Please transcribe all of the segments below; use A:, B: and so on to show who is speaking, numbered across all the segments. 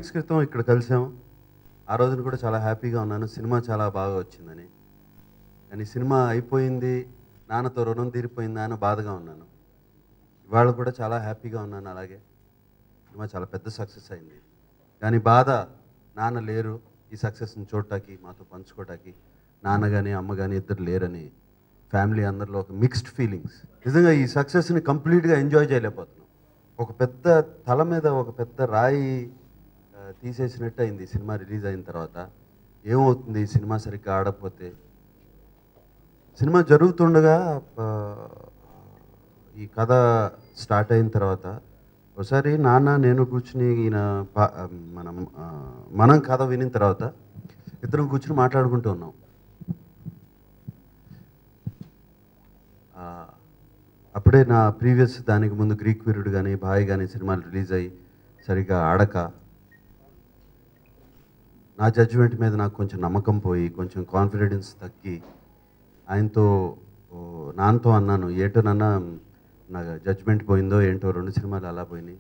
A: Weeks క్రితం ఇక్కడ కలిసాము. ఆ రోజున కూడా చాలా హ్యాపీగా ఉన్నాను. సినిమా చాలా బాగా వచ్చిందని. కానీ సినిమా అయిపోయింది, నాన్నతో రుణం తీరిపోయిందా అని బాధగా ఉన్నాను. ఇవాళ కూడా చాలా హ్యాపీగా ఉన్నాను అలాగే. సినిమా చాలా పెద్ద సక్సెస్ అయింది. కానీ బాధ, నాన్న లేరు ఈ సక్సెస్ని చూడటానికి, మాతో పంచుకోవటానికి. నాన్న కానీ అమ్మ కానీ ఇద్దరు లేరని ఫ్యామిలీ అందరిలో ఒక మిక్స్డ్ ఫీలింగ్స్. నిజంగా ఈ సక్సెస్ని కంప్లీట్గా ఎంజాయ్ చేయలేకపోతున్నాం. ఒక పెద్ద తల మీద ఒక పెద్ద రాయి తీసేసినట్టు అయింది ఈ సినిమా రిలీజ్ అయిన తర్వాత. ఏమవుతుంది ఈ సినిమా సరిగ్గా ఆడకపోతే? సినిమా జరుగుతుండగా ఈ కథ స్టార్ట్ అయిన తర్వాత ఒకసారి నాన్న నేను కూర్చుని ఈయన మనం కథ వినిన తర్వాత ఇద్దరం కూర్చుని మాట్లాడుకుంటూ ఉన్నాం. అప్పుడే నా ప్రీవియస్ దానికి ముందు గ్రీక్ వీరుడు కానీ భాయ్ కానీ సినిమాలు రిలీజ్ అయ్యి సరిగ్గా ఆడక నా జడ్జిమెంట్ మీద నాకు కొంచెం నమ్మకం పోయి, కొంచెం కాన్ఫిడెన్స్ తగ్గి నాన్నతో అన్నాను, ఏటో నాన్న నా జడ్జిమెంట్ పోయిందో ఏంటో, 2 సినిమాలు అలా పోయినాయి,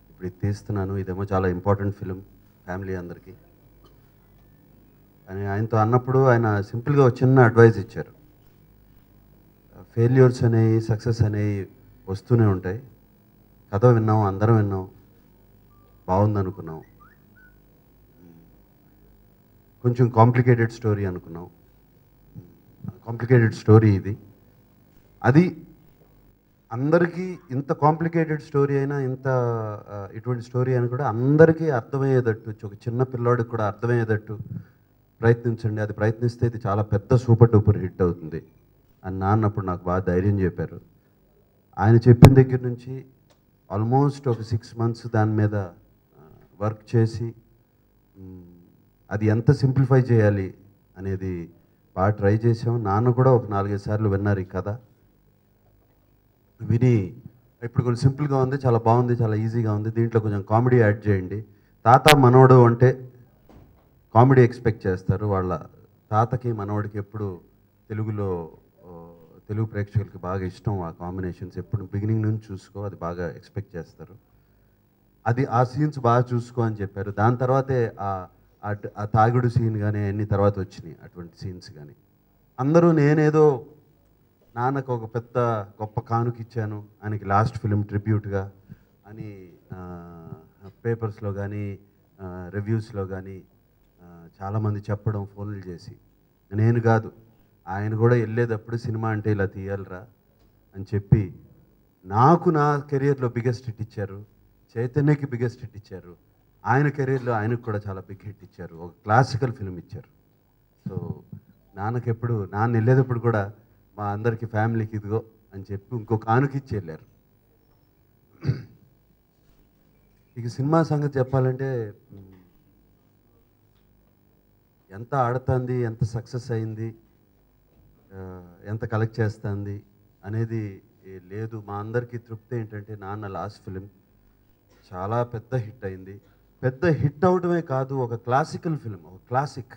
A: ఇప్పుడు ఇది తీస్తున్నాను, ఇదేమో చాలా ఇంపార్టెంట్ ఫిలిం ఫ్యామిలీ అందరికీ అని ఆయనతో అన్నప్పుడు ఆయన సింపుల్గా ఒక చిన్న అడ్వైస్ ఇచ్చారు. ఫెయిల్యూర్స్ అనేవి సక్సెస్ అనేవి వస్తూనే ఉంటాయి. కథ విన్నాం, అందరం విన్నాం, బాగుందనుకున్నాం, కొంచెం కాంప్లికేటెడ్ స్టోరీ అనుకున్నాం. కాంప్లికేటెడ్ స్టోరీ ఇది. అది అందరికీ ఇంత కాంప్లికేటెడ్ స్టోరీ అయినా, ఇటువంటి స్టోరీ అని కూడా అందరికీ అర్థమయ్యేటట్టు, ఒక చిన్న పిల్లోడికి కూడా అర్థమయ్యేటట్టు ప్రయత్నించండి. అది ప్రయత్నిస్తే ఇది చాలా పెద్ద సూపర్ డూపర్ హిట్ అవుతుంది అని నాన్నప్పుడు నాకు బాగా ధైర్యం చెప్పారు. ఆయన చెప్పిన దగ్గర నుంచి ఆల్మోస్ట్ ఒక 6 months దాని మీద వర్క్ చేసి అది ఎంత సింప్లిఫై చేయాలి అనేది బాగా ట్రై చేసాం. నాన్న కూడా ఒక 4-5 సార్లు విన్నారు ఈ కథ. విని ఇప్పుడు కొంచెం సింపుల్గా ఉంది, చాలా బాగుంది, చాలా ఈజీగా ఉంది, దీంట్లో కొంచెం కామెడీ యాడ్ చేయండి. తాత మనవడు అంటే కామెడీ ఎక్స్పెక్ట్ చేస్తారు. వాళ్ళ తాతకి మనవడికి ఎప్పుడు తెలుగు ప్రేక్షకులకి బాగా ఇష్టం ఆ కాంబినేషన్స్. ఎప్పుడు బిగినింగ్ నుంచి చూసుకో, అది బాగా ఎక్స్పెక్ట్ చేస్తారు. అది ఆ సీన్స్ బాగా చూసుకో అని చెప్పారు. దాని తర్వాతే ఆ తాగుడు సీన్ కానీ అన్ని తర్వాత వచ్చినాయి అటువంటి సీన్స్. కానీ అందరూ నేనేదో నాన్నకు ఒక పెద్ద గొప్ప కానుక ఇచ్చాను ఆయనకి లాస్ట్ ఫిలిం ట్రిబ్యూట్గా అని పేపర్స్లో కానీ రివ్యూస్లో కానీ చాలామంది చెప్పడం, ఫోన్లు చేసి. నేను కాదు, ఆయన కూడా వెళ్ళేటప్పుడు సినిమా అంటే ఇలా తీయాలరా అని చెప్పి నాకు నా కెరియర్లో బిగ్గెస్ట్ హిట్ ఇచ్చారు, చైతన్యకి బిగ్గెస్ట్ హిట్ ఇచ్చారు, ఆయన కెరీర్లో ఆయనకు కూడా చాలా బిగ్ హిట్ ఇచ్చారు, ఒక క్లాసికల్ ఫిలిం ఇచ్చారు. సో నాన్న వెళ్ళేటప్పుడు కూడా మా అందరికీ ఫ్యామిలీకి ఇదిగో అని చెప్పి ఇంకో కానుక ఇచ్చి వెళ్ళారు. ఇక సినిమా సంగతి చెప్పాలంటే ఎంత ఆడుతుంది, ఎంత సక్సెస్ అయింది, ఎంత కలెక్ట్ చేస్తుంది అనేది లేదు. మా అందరికీ తృప్తి ఏంటంటే నాన్న లాస్ట్ ఫిలిం చాలా పెద్ద హిట్ అయింది. పెద్ద హిట్ అవడమే కాదు, ఒక క్లాసికల్ ఫిలిం, ఒక క్లాసిక్,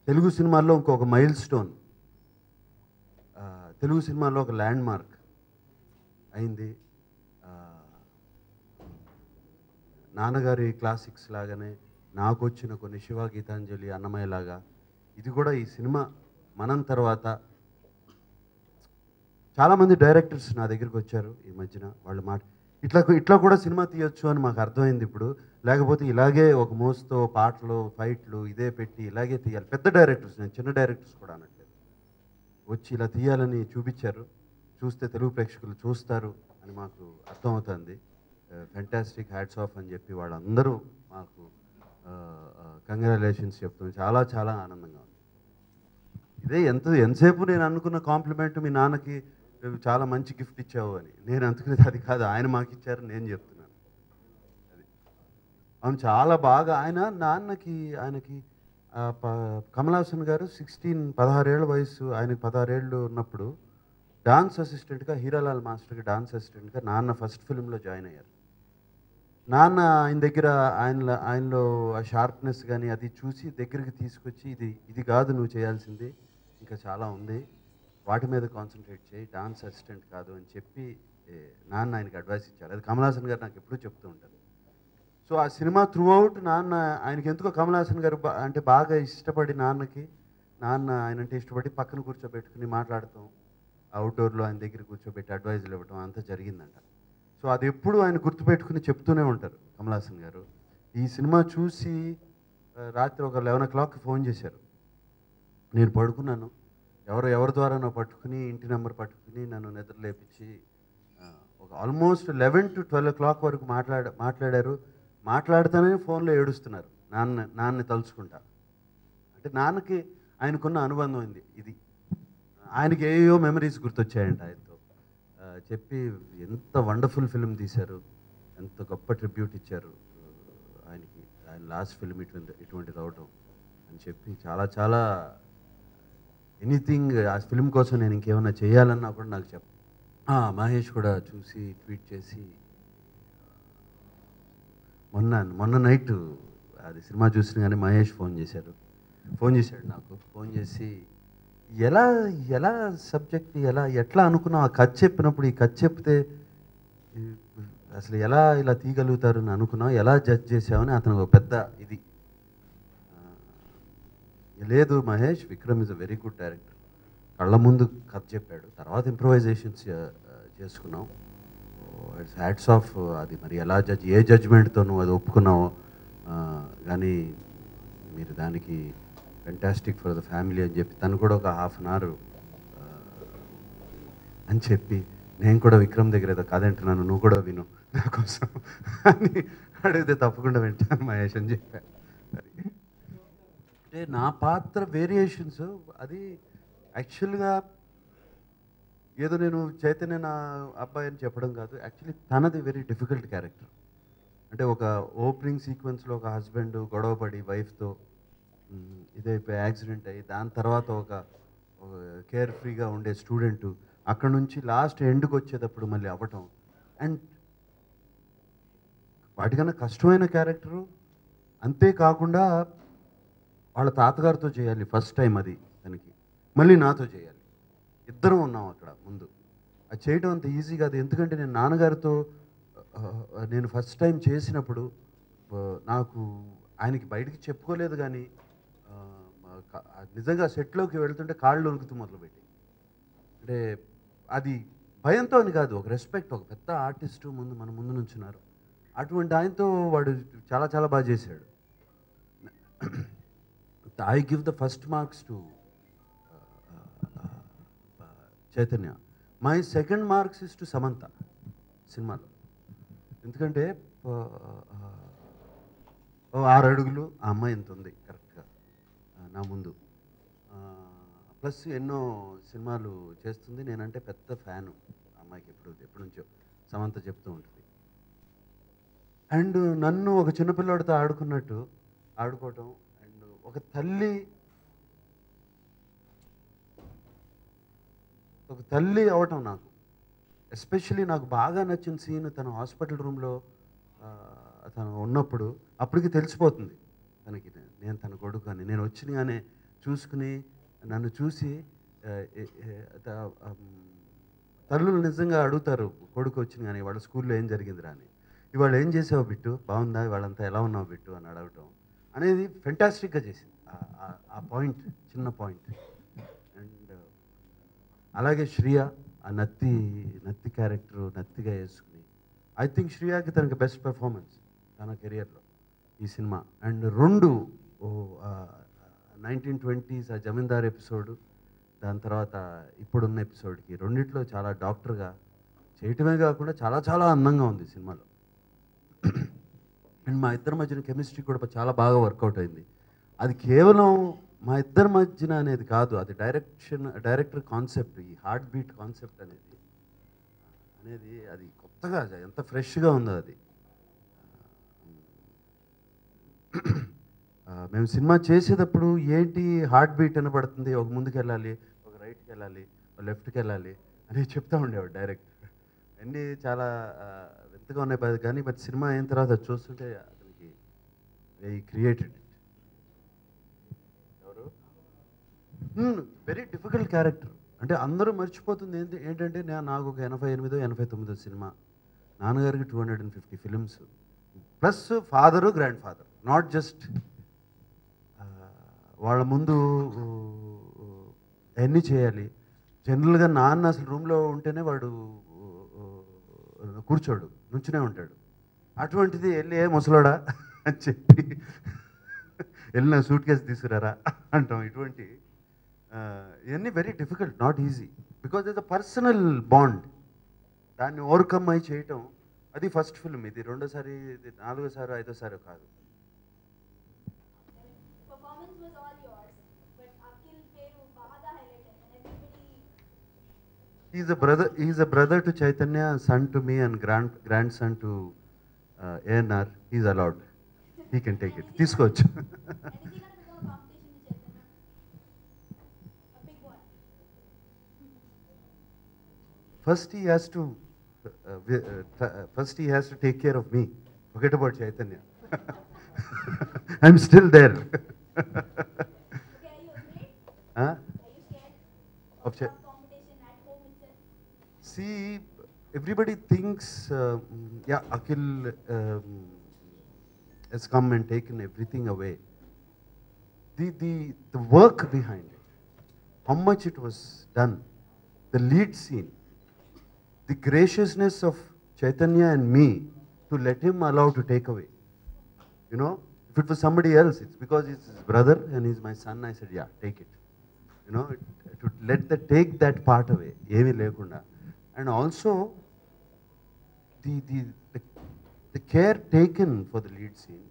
A: తెలుగు సినిమాల్లో ఇంకొక మైల్ స్టోన్, తెలుగు సినిమాలో ఒక ల్యాండ్ మార్క్ అయింది. నాన్నగారి క్లాసిక్స్ లాగానే నాకు వచ్చిన కొన్ని శివ, గీతాంజలి, అన్నమయ్య లాగా ఇది కూడా ఈ సినిమా మనం తర్వాత చాలామంది డైరెక్టర్స్ నా దగ్గరికి వచ్చారు ఈ మధ్యన. వాళ్ళు ఇట్లా కూడా సినిమా తీయొచ్చు అని మాకు అర్థమైంది ఇప్పుడు. లేకపోతే ఇలాగే ఒక మోస్తో పాటలు, ఫైట్లు ఇదే పెట్టి ఇలాగే తీయాలి. పెద్ద డైరెక్టర్స్, నేను చిన్న డైరెక్టర్స్ కూడా అనట్లేదు, వచ్చి ఇలా తీయాలని చూపించారు. చూస్తే తెలుగు ప్రేక్షకులు చూస్తారు అని మాకు అర్థమవుతుంది. ఫెంటాస్టిక్, హ్యాట్స్ ఆఫ్ అని చెప్పి వాళ్ళందరూ మాకు కంగ్రాచులేషన్స్ చెప్తాను. చాలా చాలా ఆనందంగా ఉంది. ఇదే ఎంతసేపు నేను అనుకున్న కాంప్లిమెంట్ మీ నాన్నకి చాలా మంచి గిఫ్ట్ ఇచ్చావు అని. నేను అనుకునేది అది కాదు, ఆయన మాకు ఇచ్చారు, నేను చెప్తున్నాను. అది అవును, చాలా బాగా ఆయనకి కమల్ హాసన్ గారు 16 ఏళ్ళ వయసు, ఆయనకి 16 ఏళ్ళు ఉన్నప్పుడు డాన్స్ అసిస్టెంట్గా, హీరాలాల్ మాస్టర్కి డాన్స్ అసిస్టెంట్గా నాన్న ఫస్ట్ ఫిల్మ్లో జాయిన్ అయ్యారు. నాన్న ఆయన దగ్గర ఆయనలో ఆ షార్ప్నెస్ కానీ అది చూసి దగ్గరికి తీసుకొచ్చి ఇది కాదు నువ్వు చేయాల్సింది, ఇంకా చాలా ఉంది, వాటి మీద కాన్సన్ట్రేట్ చేయి, డాన్స్ అసిస్టెంట్ కాదు అని చెప్పి నాన్న ఆయనకి అడ్వైస్ ఇచ్చారు. అది కమల్ హాసన్ గారు నాకు ఎప్పుడూ చెప్తూ ఉంటారు. సో ఆ సినిమా త్రూ అవుట్ నాన్న ఆయనకి ఎందుకో కమల్ హాసన్ గారు అంటే బాగా ఇష్టపడి నాన్న ఆయన అంటే ఇష్టపడి పక్కన కూర్చోబెట్టుకుని మాట్లాడతాం, అవుట్డోర్లో ఆయన దగ్గర కూర్చోబెట్టి అడ్వైజులు ఇవ్వటం అంతా జరిగిందంట. సో అది ఎప్పుడు ఆయన గుర్తుపెట్టుకుని చెప్తూనే ఉంటారు కమల్ హాసన్ గారు. ఈ సినిమా చూసి రాత్రి ఒక 11 ఫోన్ చేశారు. నేను పడుకున్నాను, ఎవరి ద్వారానో పట్టుకుని ఇంటి నెంబర్ పట్టుకుని నన్ను నిద్ర లేపించి ఒక ఆల్మోస్ట్ 11 to 12 వరకు మాట్లాడారు. మాట్లాడుతూనే ఫోన్లో ఏడుస్తున్నారు, నాన్నని తలుచుకుంటా. అంటే నాన్నకి ఆయనకున్న అనుబంధం ఇది. ఆయనకి ఏయో మెమరీస్ గుర్తొచ్చాయంట ఆయనతో చెప్పి. ఎంత వండర్ఫుల్ ఫిల్మ్ తీశారు, ఎంత గొప్ప ట్రిబ్యూట్ ఇచ్చారు ఆయనకి, ఆయన లాస్ట్ ఫిల్మ్ ఇటువంటిది అవటం అని చెప్పి చాలా ఎనీథింగ్ ఆ ఫిల్మ్ కోసం నేను ఇంకేమైనా చేయాలన్నా కూడా నాకు మహేష్ కూడా చూసి ట్వీట్ చేసి మొన్న నైట్ అది సినిమా చూసిన కానీ మహేష్ ఫోన్ చేశాడు నాకు. ఫోన్ చేసి ఎలా సబ్జెక్ట్ ఎట్లా అనుకున్నావు, ఆ కథ చెప్పినప్పుడు ఈ కథ చెప్తే అసలు ఎలా ఇలా తీయగలుగుతారు అని అనుకున్నావు, ఎలా జడ్జ్ చేసావని అతను ఒక పెద్ద ఇది. లేదు Mahesh, Vikram is a very good director, కళ్ళ ముందు కథ చెప్పాడు, తర్వాత ఇంప్రొవైజేషన్స్ చేసుకున్నాం. It's hats off. అది మరి ఎలా ఏ జడ్జ్మెంట్తో నువ్వు అది ఒప్పుకున్నావు, కానీ మీరు దానికి ఫెంటాస్టిక్ ఫర్ ద ఫ్యామిలీ అని చెప్పి తను కూడా ఒక ½ అన్ అవర్ అని చెప్పి, నేను కూడా విక్రమ్ దగ్గర ఏదో కాదంటున్నాను, నువ్వు కూడా విను నా కోసం అని అడిగితే తప్పకుండా వింటాను మహేష్ అని చెప్పాను. అంటే నా పాత్ర వేరియేషన్స్ అది యాక్చువల్గా ఏదో నేను చైతన్య నా అబ్బాయి అని చెప్పడం కాదు, యాక్చువల్లీ తనది వెరీ డిఫికల్ట్ క్యారెక్టర్. అంటే ఒక ఓపెనింగ్ సీక్వెన్స్లో ఒక హస్బెండ్ గొడవపడి వైఫ్తో ఇదైపోయి యాక్సిడెంట్ అయ్యి దాని తర్వాత ఒక కేర్ ఫ్రీగా ఉండే స్టూడెంటు అక్కడ నుంచి లాస్ట్ ఎండ్కి వచ్చేటప్పుడు మళ్ళీ అవ్వటం, అండ్ వాటికన్నా కష్టమైన క్యారెక్టరు. అంతేకాకుండా వాళ్ళ తాతగారితో చేయాలి ఫస్ట్ టైం, అది తనకి మళ్ళీ నాతో చేయాలి, ఇద్దరం ఉన్నాం అక్కడ ముందు. అది చేయడం అంత ఈజీ కాదు, ఎందుకంటే నేను నాన్నగారితో నేను ఫస్ట్ టైం చేసినప్పుడు నాకు ఆయనకి బయటికి చెప్పుకోలేదు, కానీ నిజంగా సెట్లోకి వెళ్తుంటే కాళ్ళు వణుకుతూ మొదలుపెట్టి, అంటే అది భయంతో అని కాదు, ఒక రెస్పెక్ట్, ఒక పెద్ద ఆర్టిస్టు మన ముందు నుంచున్నారు, అటువంటి ఆయనతో వాడు చాలా బాగా చేశాడు. I give the first marks to Chaitanya. My second marks is to Samantha సినిమాలో. ఎందుకంటే 6 అడుగులు ఆ అమ్మాయి ఎంత ఉంది కరెక్ట్గా నా ముందు, ప్లస్ ఎన్నో సినిమాలు చేస్తుంది, నేనంటే పెద్ద ఫ్యాను అమ్మాయికి, ఎప్పటి నుంచో సమంత చెప్తూ ఉంటుంది. అండ్ నన్ను ఒక చిన్నపిల్లడితో ఆడుకున్నట్టు ఆడుకోవటం, అండ్ ఒక తల్లి అవటం నాకు ఎస్పెషల్లీ నాకు బాగా నచ్చిన సీన్, తన హాస్పిటల్ రూమ్లో తను ఉన్నప్పుడు అప్పటికి తెలిసిపోతుంది తనకి నేను తన కొడుకు అని. నేను వచ్చినగానే చూసుకుని నన్ను చూసి తల్లులు నిజంగా అడుగుతారు కొడుకు వచ్చిన కానీ వాళ్ళ స్కూల్లో ఏం జరిగిందిరా అని, ఇవాళ ఏం చేసావు బిట్టు, బాగుందా, వాళ్ళంతా ఎలా ఉన్నావు బిట్టు అని అడగటం అనేది ఫెంటాస్టిక్గా చేసింది ఆ పాయింట్, చిన్న పాయింట్. అండ్ అలాగే శ్రియ ఆ నత్తి క్యారెక్టర్ నత్తిగా వేసుకుని, ఐ థింక్ శ్రియకి తనకి బెస్ట్ పెర్ఫార్మెన్స్ తన కెరియర్లో ఈ సినిమా. అండ్ 1920s ఆ జమీందార్ ఎపిసోడు, దాని తర్వాత ఇప్పుడున్న ఎపిసోడ్కి రెండిట్లో చాలా డాక్టర్గా చేయటమే కాకుండా చాలా అందంగా ఉంది సినిమాలో. అండ్ మా ఇద్దరి మధ్యన కెమిస్ట్రీ కూడా చాలా బాగా వర్కౌట్ అయింది. అది కేవలం మా ఇద్దరి మధ్యన అనేది కాదు, అది డైరెక్టర్ కాన్సెప్ట్, ఈ హార్ట్ బీట్ కాన్సెప్ట్ అనేది అది కొత్తగా ఎంత ఫ్రెష్గా ఉందో అది. మేము సినిమా చేసేటప్పుడు ఏంటి హార్ట్ బీట్ వినపడుతుంది, ఒక ముందుకు వెళ్ళాలి, ఒక రైట్కి వెళ్ళాలి, ఒక లెఫ్ట్కి వెళ్ళాలి అని చెప్తూ ఉండేవాడు డైరెక్టర్. అన్నీ చాలా వింతగా ఉన్నాయి, కానీ బట్ సినిమా అయిన తర్వాత అది చూస్తుంటే అతనికి వెరీ క్రియేటెడ్, ఎవరు వెరీ డిఫికల్ట్ క్యారెక్టర్. అంటే అందరూ మర్చిపోతుంది ఏంటంటే నాకు ఒక 88, 89 సినిమా, నాన్నగారికి 250 films, plus father grand father, not just వాళ్ళ ముందు అన్నీ చేయాలి. జనరల్గా నాన్న అసలు రూమ్లో ఉంటేనే వాడు కూర్చోడు, నుంచునే ఉంటాడు. అటువంటిది వెళ్ళి ఏ ముసలోడా అని చెప్పి వెళ్ళిన సూట్ కేసు తీసుకురారా అంటాం. ఇటువంటి ఇవన్నీ very difficult, not easy, because it's a personal bond. దాన్ని ఓవర్కమ్ అయి చేయటం, అది ఫస్ట్ ఫిల్మ్. ఇది రెండోసారి, ఇది నాలుగోసారి, ఐదోసారి కాదు. He's a brother to Chaitanya, son to me, and grandson to ANR. He's allowed. He can take it. తీసుకోవచ్చు. First he has to take care of me. Forget about Chaitanya. I'm still there. Huh? Of See, everybody thinks, Akhil has come and taken everything away. The work behind it, how much it was done, the lead scene, the graciousness of Chaitanya and me to let him allow to take away. You know, if it was somebody else, it's because he's his brother and he's my son, I said, yeah, take it. You know, to take that part away, ఏమీ లేకుండా. And also the care taken for the lead scene,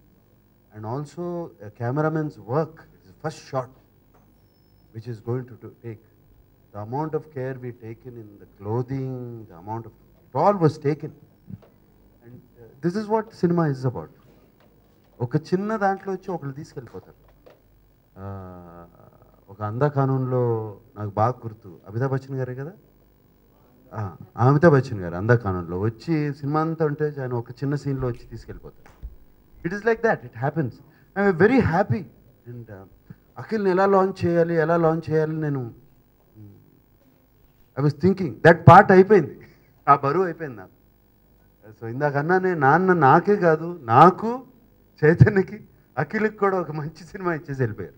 A: and also a cameraman's work. It's the first shot which is going to take. The amount of care we taken in the clothing, the amount of, it all was taken. And this is what cinema is about. ఒక చిన్న దాంట్లో వచ్చి ఒకళ్ళు తీసుకెళ్ళిపోతారు. ఒక అందా కానూన్లో నాకు బాగా గుర్తు, అమితాబ్ బచ్చన్ గారే కదా, అమితాబ్ బచ్చన్ గారు అందా కానూన్లో వచ్చి సినిమా అంతా ఉంటే ఆయన ఒక చిన్న సీన్లో వచ్చి తీసుకెళ్ళిపోతారు. It is like that, it happens. I'm very happy. And అఖిల్ని ఎలా లాంచ్ చేయాలి నేను I was thinking that part అయిపోయింది, ఆ బరువు అయిపోయింది నాకు. సో ఇందాకన్నా నేను నాన్న నాకే కాదు, నాకు, చైతన్యకి, అఖిల్కి కూడా ఒక మంచి సినిమా ఇచ్చేసి వెళ్ళిపోయారు.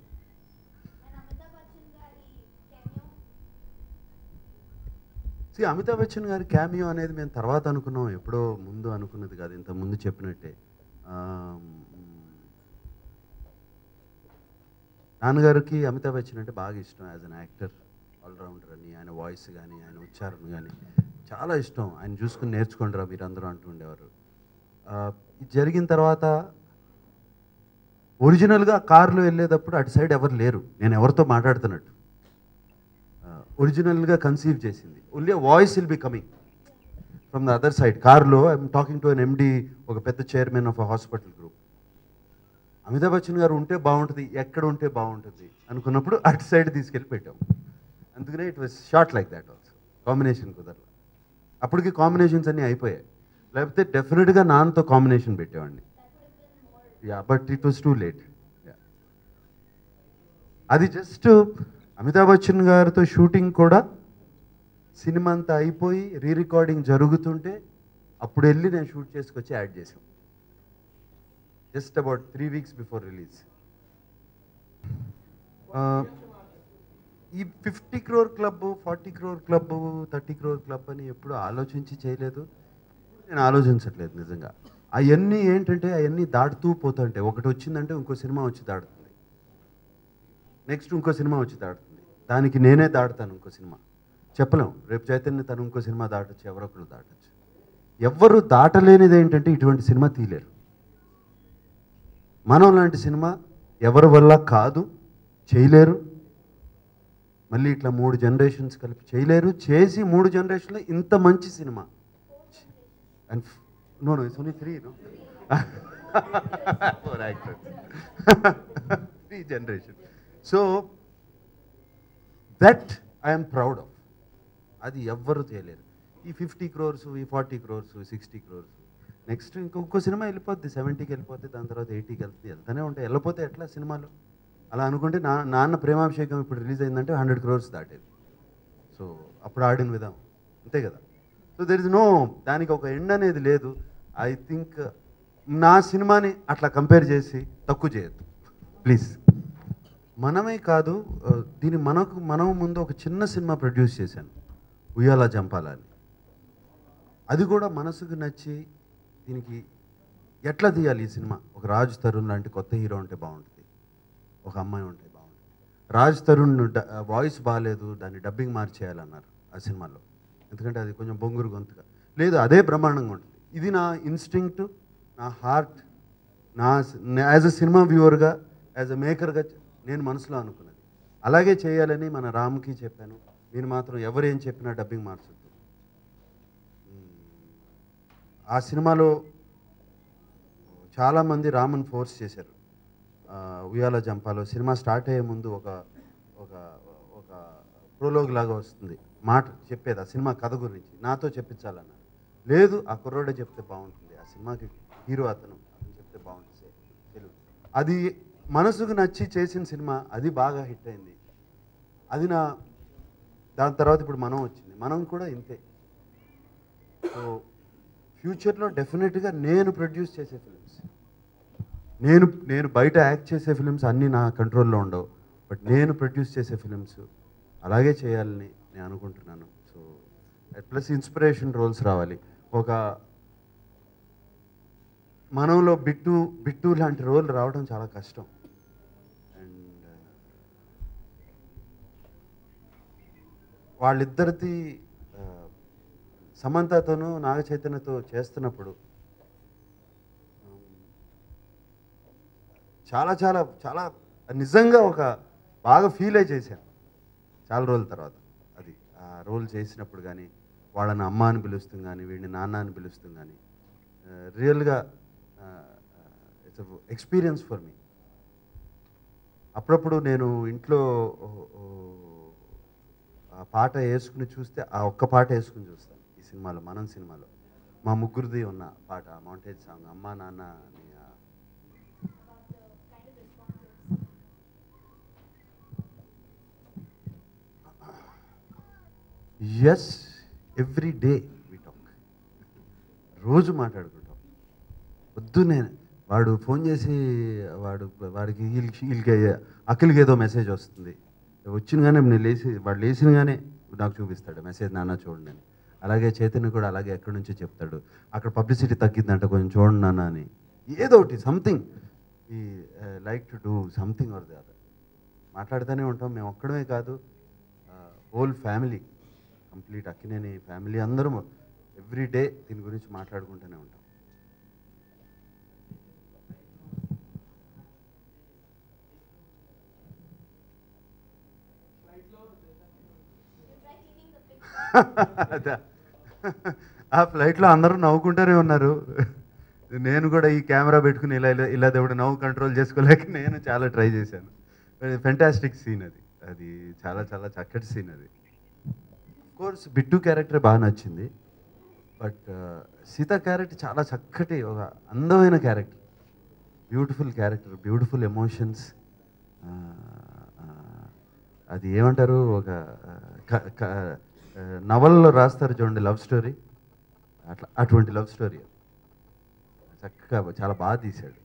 A: అమితాబ్ బచ్చన్ గారి క్యామియో అనేది మేము తర్వాత అనుకున్నాం, ఎప్పుడో ముందు అనుకున్నది కాదు. ఇంత ముందు చెప్పినట్టే నాన్నగారికి అమితాబ్ బచ్చన్ అంటే బాగా ఇష్టం. యాజ్ అన్ యాక్టర్, ఆల్రౌండర్ అని, ఆయన వాయిస్ కానీ, ఆయన ఉచ్చారణ కానీ చాలా ఇష్టం. ఆయన చూసుకుని నేర్చుకుంటారా మీరు అందరూ అంటుండేవారు. ఇది జరిగిన తర్వాత ఒరిజినల్గా కారులో వెళ్ళేటప్పుడు అటు సైడ్ ఎవరు లేరు, నేను ఎవరితో మాట్లాడుతున్నట్టు. ఒరిజినల్గా కన్సీవ్ చేసింది, only voice will be coming from the other side. కార్లో ఐఎమ్ టాకింగ్ టు అన్ ఎండి, ఒక పెద్ద chairman of a hospital group. Amitabh Bachchan గారు ఉంటే బాగుంటుంది, ఎక్కడ ఉంటే బాగుంటుంది అనుకున్నప్పుడు అటు సైడ్ తీసుకెళ్ళి పెట్టాం. అందుకనే it was short like that. Also combination కుదరలా. అప్పటికి కాంబినేషన్స్ అన్నీ అయిపోయాయి, లేకపోతే డెఫినెట్గా నాన్నతో కాంబినేషన్ పెట్టేవాడిని. But it was too late. అది జస్ట్ అమితాబ్ బచ్చన్ గారితో షూటింగ్ కూడా సినిమా అంతా అయిపోయి రీ రికార్డింగ్ జరుగుతుంటే అప్పుడు వెళ్ళి నేను షూట్ చేసుకొచ్చి యాడ్ చేసాం. Just about 3 weeks before release. ఈ 50 crore club, 40 crore club, 30 crore club అని ఎప్పుడు ఆలోచించి చేయలేదు, నేను ఆలోచించట్లేదు నిజంగా. అవన్నీ ఏంటంటే అవన్నీ దాటుతూ పోతుంటే, ఒకటి వచ్చిందంటే ఇంకో సినిమా వచ్చి దాటుతుంది, నెక్స్ట్ ఇంకో సినిమా వచ్చి దాటుతుంది, దానికి నేనే దాటుతాను ఇంకో సినిమా. చెప్పలేం, రేపు చైతన్య తను ఇంకో సినిమా దాటొచ్చు, ఎవరొకరు దాటొచ్చు. ఎవరు దాటలేనిది ఏంటంటే ఇటువంటి సినిమా తీయలేరు. మనం లాంటి సినిమా ఎవరి వల్ల కాదు, చేయలేరు. మళ్ళీ ఇట్లా 3 generations కలిపి చేయలేరు. చేసి 3 generations ఇంత మంచి సినిమా. And no it's only 3 4 actors 3 generations. So that I'm proud of. అది ఎవ్వరు చేయలేరు. ఈ 50 crores, ఈ 40 crores, 60 crores, నెక్స్ట్ ఇంకో సినిమా వెళ్ళిపోద్ది, 70కి వెళ్ళిపోద్ది, దాని తర్వాత 80కి వెళ్తుంది, వెళ్తూనే ఉంటాయి. వెళ్ళిపోతే ఎట్లా సినిమాలు అలా అనుకుంటే నాన్న ప్రేమాభిషేకం ఇప్పుడు రిలీజ్ అయిందంటే 100 crores దాటేది. సో అప్పుడు ఆడిన విధానం అంతే కదా. సో దెర్ ఇస్ నో, దానికి ఒక ఎండ్ అనేది లేదు. ఐ థింక్ నా సినిమాని అట్లా కంపేర్ చేసి తక్కువ చేయొద్దు ప్లీజ్. మనమే కాదు, దీని మనం ముందు ఒక చిన్న సినిమా ప్రొడ్యూస్ చేశాను, ఉయ్యాల జంపాల అని. అది కూడా మనసుకు నచ్చి దీనికి ఎట్లా తీయాలి ఈ సినిమా, ఒక రాజ్ తరుణ్ లాంటి కొత్త హీరో ఉంటే బాగుంటుంది, ఒక అమ్మాయి ఉంటే బాగుంటుంది. రాజ్ తరుణ్ వాయిస్ బాగాలేదు, దాన్ని డబ్బింగ్ మార్చేయాలన్నారు ఆ సినిమాలో, ఎందుకంటే అది కొంచెం బొంగురు గొంతుగా. లేదు, అదే బ్రహ్మాండంగా ఉంటుంది. ఇది నా ఇన్స్టింక్ట్, నా హార్ట్, యాజ్ అ సినిమా వ్యూవర్గా, యాజ్ అ మేకర్గా నేను మనసులో అనుకున్నది. అలాగే చేయాలని మన రామ్కి చెప్పాను. నేను మాత్రం ఎవరేం చెప్పినా డబ్బింగ్ మార్చొద్దు. ఆ సినిమాలో చాలామంది రామన్ ఫోర్స్ చేశారు. ఉయ్యాల జంపాలో సినిమా స్టార్ట్ అయ్యే ముందు ఒక ఒక ఒక ప్రోలోగ్ లాగా వస్తుంది, మాట చెప్పేది ఆ సినిమా కథ గురించి, నాతో చెప్పించాలన్నారు. లేదు, ఆ కుర్రోడే చెప్తే బాగుంటుంది, ఆ సినిమాకి హీరో అతను చెప్తే బాగుంటుంది తెలుగు. అది మనసుకు నచ్చి చేసిన సినిమా, అది బాగా హిట్ అయింది. అది దాని తర్వాత ఇప్పుడు మనం వచ్చింది, మనం కూడా ఇంతే. సో ఫ్యూచర్లో డెఫినెట్గా నేను ప్రొడ్యూస్ చేసే ఫిలిమ్స్, నేను బయట యాక్ట్ చేసే ఫిలిమ్స్ అన్నీ నా కంట్రోల్లో ఉండవు, బట్ నేను ప్రొడ్యూస్ చేసే ఫిలిమ్స్ అలాగే చేయాలని నేను అనుకుంటున్నాను. సో ప్లస్ ఇన్స్పిరేషన్ రోల్స్ రావాలి. ఒక మనంలో బిట్టు లాంటి రోల్ రావడం చాలా కష్టం. అండ్ వాళ్ళిద్దరిది సమంతతోనూ నాగ చైతన్యతో చేస్తున్నప్పుడు చాలా చాలా చాలా నిజంగా ఒక బాగా ఫీల్ అయి చేశాను చాలా రోజుల తర్వాత. అది ఆ రోల్ చేసినప్పుడు కానీ, వాళ్ళని అమ్మ అని పిలుస్తాం కానీ, వీడిని నాన్న అని పిలుస్తాం కానీ, రియల్గా ఇట్స్ ఎక్స్పీరియన్స్ ఫర్ మీ. అప్పుడప్పుడు నేను ఇంట్లో ఆ పాట వేసుకుని చూస్తే, ఆ ఒక్క పాట వేసుకుని చూస్తాను ఈ సినిమాలో, మనం సినిమాలో మా ముగ్గురిది ఉన్న పాట, మౌంటేజ్ సాంగ్, అమ్మా నాన్న అని. Yes, every day we talk, రోజు మాట్లాడుకుంటాం. పొద్దున్నే వాడు ఫోన్ చేసి వాడికి వీళ్ళకి అఖిల్కి ఏదో మెసేజ్ వస్తుంది, వచ్చినగానే నేను వాడు లేచినగానే నాకు చూపిస్తాడు మెసేజ్, నాన్న చూడండి అని. అలాగే చైతన్య కూడా అలాగే ఎక్కడి నుంచో చెప్తాడు, అక్కడ పబ్లిసిటీ తగ్గిందంట కొంచెం చూడండి నాన్న అని. ఏదో ఒకటి సంథింగ్ ఈ like to do something or the other మాట్లాడుతూనే ఉంటాం. మేము ఒక్కడమే కాదు, whole family, complete Akkineni family అందరం ఎవ్రీ డే దీని గురించి మాట్లాడుకుంటూనే ఉంటాం. ఆ ఫ్లైట్లో అందరూ నవ్వుకుంటూనే ఉన్నారు. నేను కూడా ఈ కెమెరా పెట్టుకుని ఇలా దేవుడు నవ్వు కంట్రోల్ చేసుకోలేక నేను చాలా ట్రై చేశాను. ఫెంటాస్టిక్ సీన్ అది, అది చాలా చాలా చక్కటి సీన్ అది. కోర్స్ బిట్టు క్యారెక్టర్ బాగా నచ్చింది, బట్ సీత క్యారెక్టర్ చాలా చక్కటి, ఒక అందమైన character, beautiful character, beautiful emotions. అది ఏమంటారు, ఒక నవల్లో రాస్తారు చూడండి లవ్ స్టోరీ, అట్లా అటువంటి లవ్ స్టోరీ చక్కగా చాలా బాగా తీశాడు.